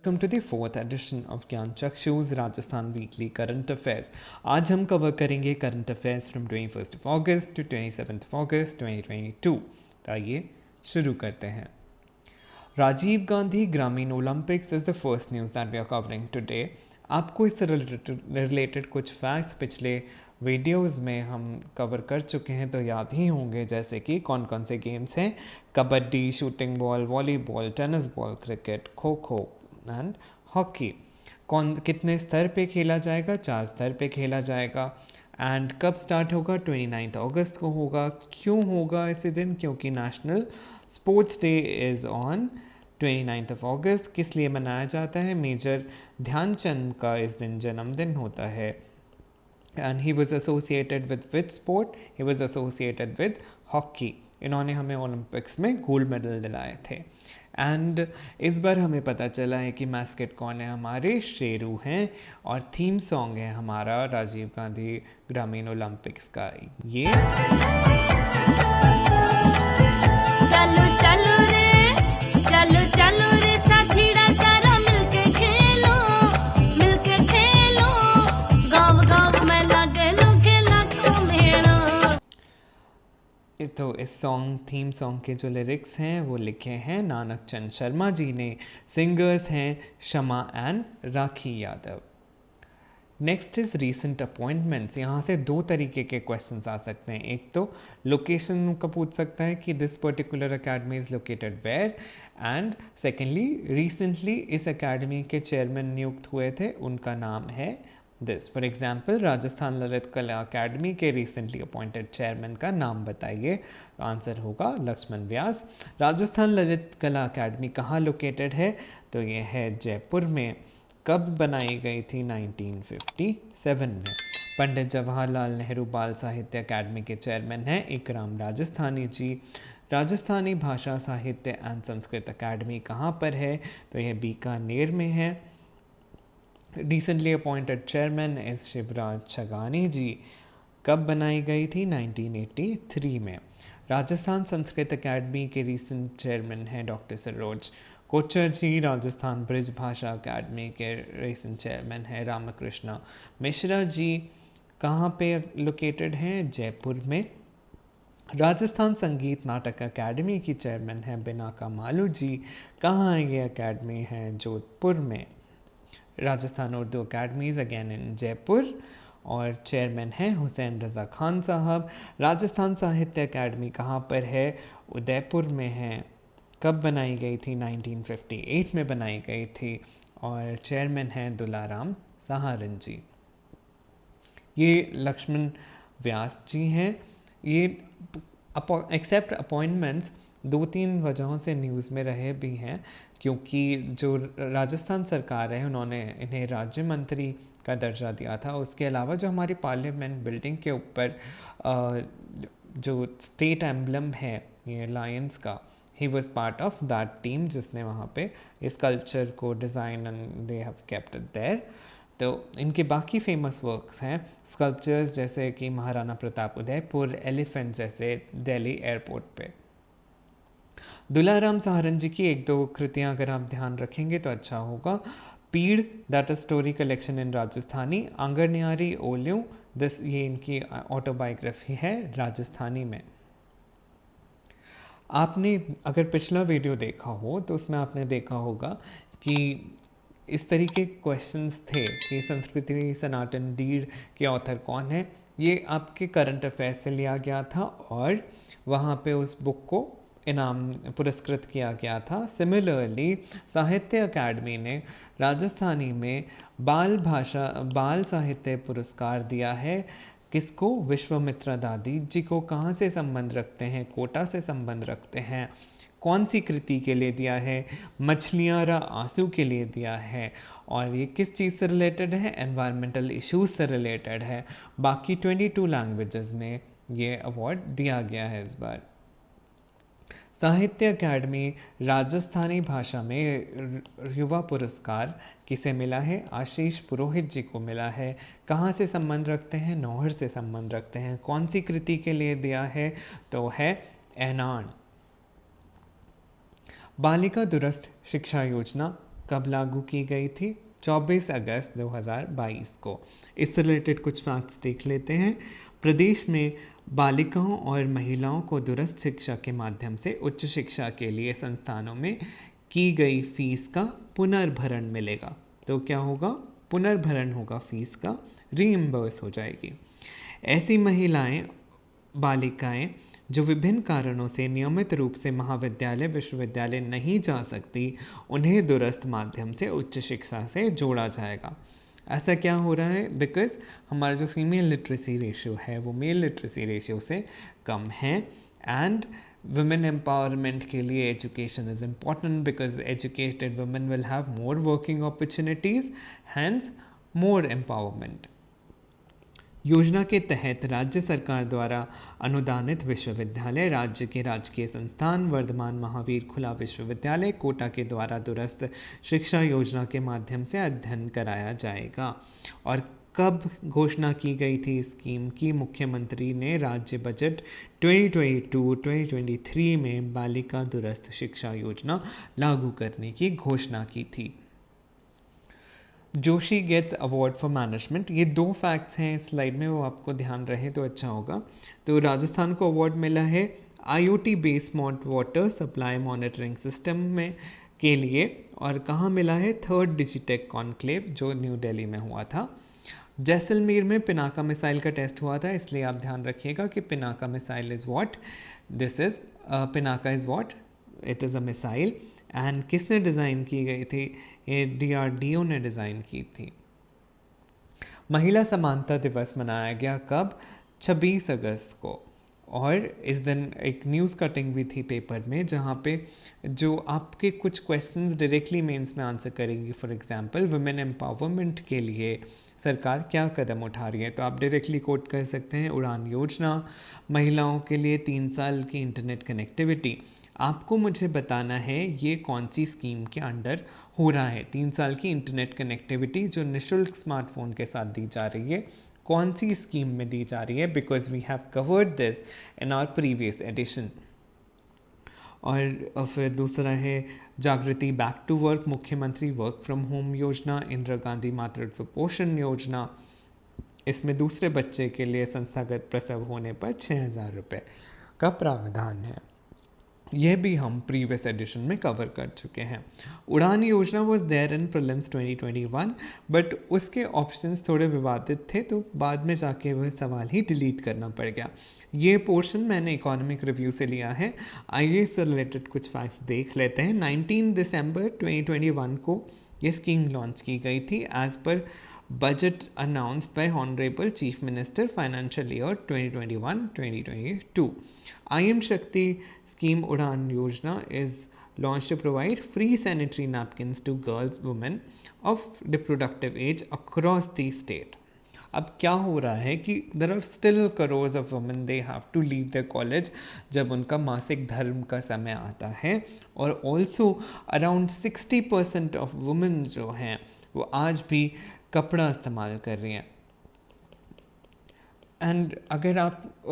Welcome to the fourth edition of Gyan Chakshush Rajasthan weekly current affairs. आज हम cover करेंगे current affairs from 21st of August to 27th of August 2022। तो आइए शुरू करते हैं। Rajiv Gandhi Gramin Olympics is the first news that we are covering today. आपको इससे रिलेटेड कुछ फैक्ट्स पिछले वीडियोस में हम कवर कर चुके हैं तो याद ही होंगे, जैसे कि कौन कौन से गेम्स हैं: kabaddi, shooting ball, volleyball, tennis ball, cricket, kho kho and hockey. कौन कितने स्तर पे खेला जाएगा? 4 स्तर पे खेला जाएगा। एंड कब स्टार्ट होगा? 29 अगस्त को होगा। क्यों होगा इसी दिन? क्योंकि national sports day is on 29 अगस्त। किस लिए मनाया जाता है? मेजर ध्यानचंद का इस दिन जन्मदिन होता है। And he was associated with which sport? He was associated with hockey. इन्होंने हमें ओलंपिक्स में गोल्ड मेडल दिलाए थे। एंड इस बार हमें पता चला है कि मैस्केट कौन है? हमारे शेरू हैं। और थीम सॉन्ग है हमारा राजीव गांधी ग्रामीण ओलंपिक्स का ये। चलो चलो रे, चलो चलो रे साथीड़ा सारा मिलके खेलो, गाँव गाँव में लगे लो खेला को मेलो। तो इस सॉन्ग थीम सॉन्ग के जो लिरिक्स हैं वो लिखे हैं नानक चंद शर्मा जी ने। सिंगर्स हैं Shama and Rakhi Yadav. Next is recent appointments. यहाँ से दो तरीके के क्वेश्चंस आ सकते हैं। एक तो लोकेशन का पूछ सकता है कि this particular academy is located where, and secondly recently इस अकेडमी के चेयरमैन नियुक्त हुए थे, उनका नाम है this. For example, Rajasthan Lalit Kala academy के रिसेंटली अपॉइंटेड चेयरमैन का नाम बताइए। आंसर होगा लक्ष्मण व्यास। राजस्थान ललित कला अकेडमी कहाँ लोकेटेड है? तो ये है जयपुर में। कब बनाई गई थी? 1957 में। पंडित जवाहरलाल नेहरू बाल साहित्य अकादमी के चेयरमैन हैं इकराम राजस्थानी जी। राजस्थानी भाषा साहित्य एंड संस्कृत अकादमी कहाँ पर है? तो यह बीकानेर में है। Recently appointed chairman is Shivraj Chhagani ji. कब बनाई गई थी? 1983 में। राजस्थान संस्कृत अकादमी के रिसेंट चेयरमैन हैं डॉक्टर सरोज कोचर जी। राजस्थान ब्रिज भाषा अकादमी के रिसेंट चेयरमैन हैं रामकृष्णा मिश्रा जी। कहाँ पे लोकेटेड हैं? जयपुर में। राजस्थान संगीत नाटक अकादमी की चेयरमैन हैं बिनाका मालू जी। कहाँ ये अकादमी है? जोधपुर में। राजस्थान उर्दू अकादमीज अगेन इन जयपुर, और चेयरमैन हैं हुसैन रज़ा खान साहब। राजस्थान साहित्य अकादमी कहाँ पर है? उदयपुर में है। कब बनाई गई थी? 1958 में बनाई गई थी, और चेयरमैन हैं दुलाराम सहारन जी। ये लक्ष्मण व्यास जी हैं। ये एक्सेप्ट अपॉइंटमेंट्स 2-3 वजहों से न्यूज़ में रहे भी हैं, क्योंकि जो राजस्थान सरकार है उन्होंने इन्हें राज्य मंत्री का दर्जा दिया था। उसके अलावा जो हमारी पार्लियामेंट बिल्डिंग के ऊपर जो स्टेट एम्बलम है ये लायंस का, he was part of that team जिसने वहाँ पे इस कल्चर को design and they have kept it there. तो इनके बाकी फेमस वर्क्स हैं स्कल्पचर्स, जैसे कि महाराणा प्रताप उदयपुर, एलिफेंट जैसे दिल्ली एयरपोर्ट पे। दुलाराम सहारन जी की 1-2 कृतियाँ अगर आप ध्यान रखेंगे तो अच्छा होगा। Peed, that is story collection in Rajasthani. Aangarniyari Olyun, this ये इनकी ऑटोबायोग्राफी है राजस्थानी में। आपने अगर पिछला वीडियो देखा हो तो उसमें आपने देखा होगा कि इस तरीके क्वेश्चंस थे कि संस्कृति सनातन डीड के ऑथर कौन है। ये आपके करंट अफेयर्स से लिया गया था और वहाँ पे उस बुक को इनाम पुरस्कृत किया गया था। सिमिलरली साहित्य अकादमी ने राजस्थानी में बाल साहित्य पुरस्कार दिया है। किसको? विश्वामित्रा दादी जी को। कहाँ से संबंध रखते हैं? कोटा से संबंध रखते हैं। कौन सी कृति के लिए दिया है? मछलियाँ रा आंसू के लिए दिया है। और ये किस चीज़ से रिलेटेड है? एनवायरमेंटल इश्यूज से रिलेटेड है। बाकी 22 लैंग्वेजेस में ये अवार्ड दिया गया है इस बार। साहित्य अकादमी राजस्थानी भाषा में युवा पुरस्कार किसे मिला है? आशीष पुरोहित जी को मिला है। कहाँ से संबंध रखते हैं? नौहर से संबंध रखते हैं। कौन सी कृति के लिए दिया है? तो है एनान। बालिका दुरस्थ शिक्षा योजना कब लागू की गई थी? 24 अगस्त 2022 को। इससे रिलेटेड कुछ फैक्ट्स देख लेते हैं। प्रदेश में बालिकाओं और महिलाओं को दूरस्थ शिक्षा के माध्यम से उच्च शिक्षा के लिए संस्थानों में की गई फीस का पुनर्भरण मिलेगा। तो क्या होगा? पुनर्भरण होगा फीस का, रीइम्बर्स हो जाएगी। ऐसी महिलाएं, बालिकाएं जो विभिन्न कारणों से नियमित रूप से महाविद्यालय विश्वविद्यालय नहीं जा सकती, उन्हें दूरस्थ माध्यम से उच्च शिक्षा से जोड़ा जाएगा। ऐसा क्या हो रहा है? बिकॉज हमारा जो फीमेल लिटरेसी रेशियो है वो मेल लिटरेसी रेशियो से कम है। एंड वुमेन एम्पावरमेंट के लिए education is important because educated women will have more working opportunities, hence more empowerment. योजना के तहत राज्य सरकार द्वारा अनुदानित विश्वविद्यालय, राज्य के राजकीय संस्थान, वर्धमान महावीर खुला विश्वविद्यालय, कोटा के द्वारा दूरस्थ शिक्षा योजना के माध्यम से अध्ययन कराया जाएगा। और कब घोषणा की गई थी इस स्कीम की? मुख्यमंत्री ने राज्य बजट 2022-2023 में बालिका दूरस्थ शिक्षा योजना लागू करने की घोषणा की थी। Joshi gates award for management. ये 2 फैक्ट्स हैं इस स्लाइड में, वो आपको ध्यान रहे तो अच्छा होगा। तो राजस्थान को अवार्ड मिला है IoT based smart water supply monitoring system में के लिए। और कहाँ मिला है? 3rd डिजिटेक कॉन्क्लेव जो न्यू दिल्ली में हुआ था। जैसलमेर में पिनाका मिसाइल का टेस्ट हुआ था, इसलिए आप ध्यान रखिएगा कि Pinaka missile is what? This is Pinaka is what? It is a missile. And किसने डिज़ाइन की गई थी? ये DRDO ने डिज़ाइन की थी। महिला समानता दिवस मनाया गया कब? 26 अगस्त को। और इस दिन एक न्यूज़ कटिंग भी थी पेपर में जहाँ पे जो आपके कुछ क्वेश्चंस डायरेक्टली मेंस में आंसर करेंगी। फॉर एग्जांपल, वुमेन एम्पावरमेंट के लिए सरकार क्या कदम उठा रही है, तो आप डायरेक्टली कोट कर सकते हैं उड़ान योजना, महिलाओं के लिए 3 साल की इंटरनेट कनेक्टिविटी। आपको मुझे बताना है ये कौन सी स्कीम के अंडर हो रहा है। 3 साल की इंटरनेट कनेक्टिविटी जो निःशुल्क स्मार्टफोन के साथ दी जा रही है, कौन सी स्कीम में दी जा रही है? Because we have covered this in our previous edition. और फिर दूसरा है जागृति बैक टू वर्क, मुख्यमंत्री वर्क फ्रॉम होम योजना, इंदिरा गांधी मातृत्व पोषण योजना। इसमें दूसरे बच्चे के लिए संस्थागत प्रसव होने पर 6,000 रुपये का प्रावधान है। यह भी हम प्रीवियस एडिशन में कवर कर चुके हैं। उड़ान योजना was there in prelims 2021, but उसके ऑप्शंस थोड़े विवादित थे, तो बाद में जाके वह सवाल ही डिलीट करना पड़ गया। ये पोर्शन मैंने इकोनॉमिक रिव्यू से लिया है। आइए इससे रिलेटेड कुछ फैक्ट्स देख लेते हैं। 19 दिसंबर 2021 को ये स्कीम लॉन्च की गई थी एज पर budget announced by honourable chief minister financial year 2021-2022। IM Shakti scheme Udan Yojana is launched to provide free sanitary napkins to girls, women of reproductive age across the state. अब क्या हो रहा है कि there are still crores of women they have to leave the college जब उनका मासिक धर्म का समय आता है। और ऑल्सो अराउंड 60% ऑफ वुमेन जो हैं वो आज भी कपड़ा इस्तेमाल कर रही हैं। एंड अगर आप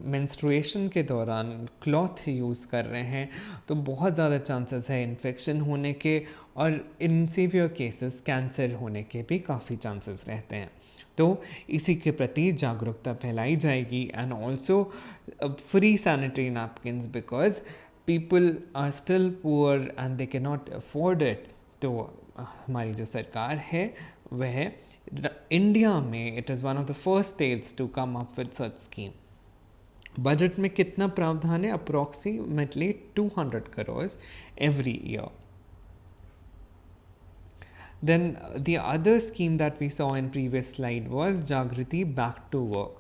मेंस्ट्रुएशन के दौरान क्लॉथ यूज़ कर रहे हैं तो बहुत ज़्यादा चांसेस है इन्फेक्शन होने के, और इन सीवियर केसेस कैंसर होने के भी काफ़ी चांसेस रहते हैं। तो इसी के प्रति जागरूकता फैलाई जाएगी। And also free sanitary napkins because people are still poor and they can not afford it. तो हमारी जो सरकार है वह इंडिया में it is one of the first states to come up with such scheme. Budget में कितना प्रावधान है? Approximately 200 crores every year. Then the other scheme that we saw in previous slide was Jagriti Back to Work.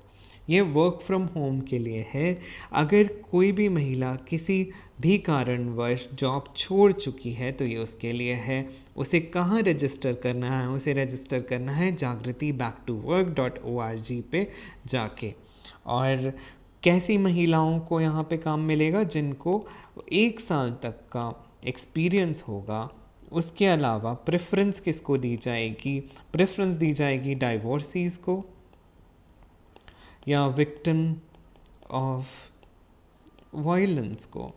ये work from home के लिए है। अगर कोई भी महिला किसी भी कारणवश जॉब छोड़ चुकी है तो ये उसके लिए है। उसे कहाँ रजिस्टर करना है? उसे रजिस्टर करना है jagritibacktowwork.org पे जाके। और कैसी महिलाओं को यहाँ पे काम मिलेगा? जिनको 1 साल तक का एक्सपीरियंस होगा। उसके अलावा प्रेफरेंस किसको दी जाएगी? प्रेफरेंस दी जाएगी डाइवोर्सीज़ को या विक्टिम ऑफ वायलेंस को।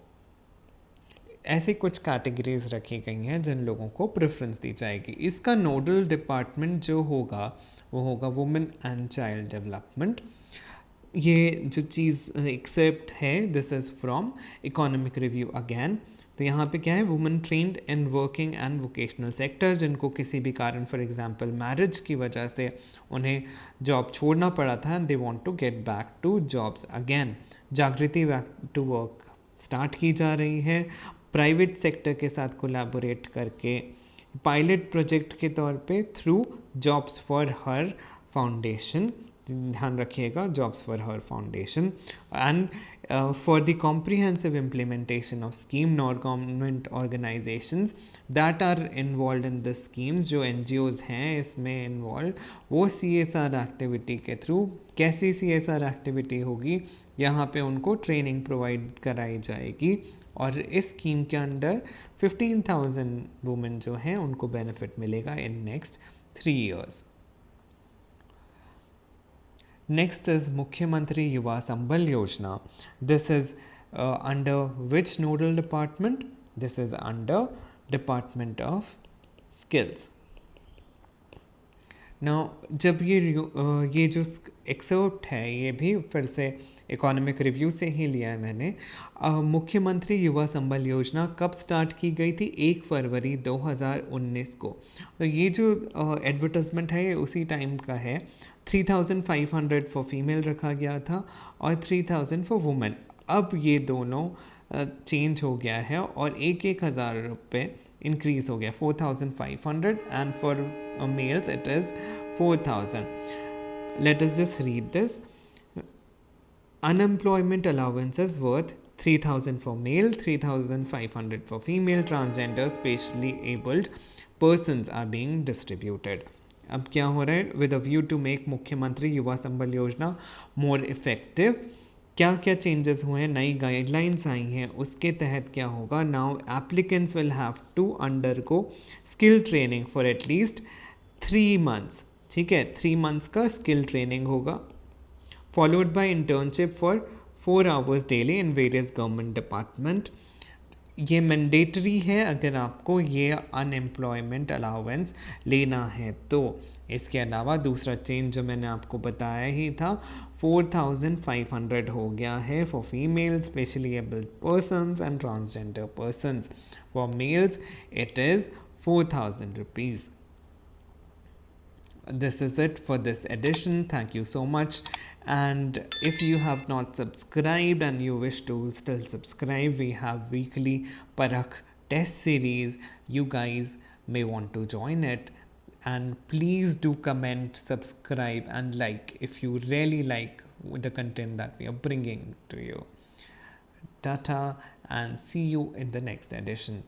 ऐसे कुछ कैटेगरीज रखी गई हैं जिन लोगों को प्रेफरेंस दी जाएगी। इसका नोडल डिपार्टमेंट जो होगा वो होगा वुमेन एंड चाइल्ड डेवलपमेंट। ये जो चीज़ एक्सेप्ट है this is from economic review again. तो यहाँ पे क्या है, women trend in working and vocational sector, जिनको किसी भी कारण फॉर एग्जांपल मैरिज की वजह से उन्हें जॉब छोड़ना पड़ा था and they want to get back to jobs again. Jagriti back to work start की जा रही है प्राइवेट सेक्टर के साथ कोलैबोरेट करके पायलट प्रोजेक्ट के तौर पे through jobs for her foundation. ध्यान रखिएगा, jobs for her foundation and for the comprehensive implementation of scheme non government organisations that are involve in the schemes. जो NGOs हैं इसमें इन्वॉल्व, वो CSR एक्टिविटी के थ्रू, कैसी CSR एक्टिविटी होगी, यहाँ पे उनको ट्रेनिंग प्रोवाइड कराई जाएगी और इस स्कीम के अंडर 15,000 वुमेन जो हैं उनको बेनिफिट मिलेगा in next 3 years। Next is मुख्यमंत्री युवा संबल योजना। This is under which nodal department? This is under Department of Skills. Now जब ये जो एक्सर्प्ट है ये भी फिर से इकोनॉमिक रिव्यू से ही लिया है मैंने। मुख्यमंत्री युवा संबल योजना कब स्टार्ट की गई थी? 1 फरवरी 2019 को। तो ये जो एडवर्टाइजमेंट है ये उसी टाइम का है। 3,500 फॉर फीमेल रखा गया था और 3,000 फॉर वुमेन। अब ये दोनों चेंज हो गया है और 1,000 रुपये इंक्रीज हो गया, 4,500 and for mails it is 4,000। Let us just read this. Unemployment allowances worth 3,000 for male, 3,500 for female, transgender, specially abled persons are being distributed. अब क्या हो रहा है? With a view to make मुख्यमंत्री युवा संबल योजना more effective, क्या क्या चेंजेस हुए हैं, नई गाइडलाइंस आई हैं, उसके तहत क्या होगा? Now applicants will have to undergo skill training for at least 3 months। ठीक है, 3 months का स्किल ट्रेनिंग होगा, followed by internship for 4 hours daily in various government department। ये मैंडेटरी है अगर आपको ये अनएम्प्लॉयमेंट अलाउंस लेना है तो। इसके अलावा दूसरा चेंज जो मैंने आपको बताया ही था, 4,500 हो गया है for female, specially abled persons and transgender persons. For mails it is 4,000 rupees। This is it for this edition. Thank you so much. And if you have not subscribed and you wish to still subscribe, we have weekly Parakh test series. You guys may want to join it. And please do comment, subscribe and like if you really like the content that we are bringing to you. Tata and see you in the next edition.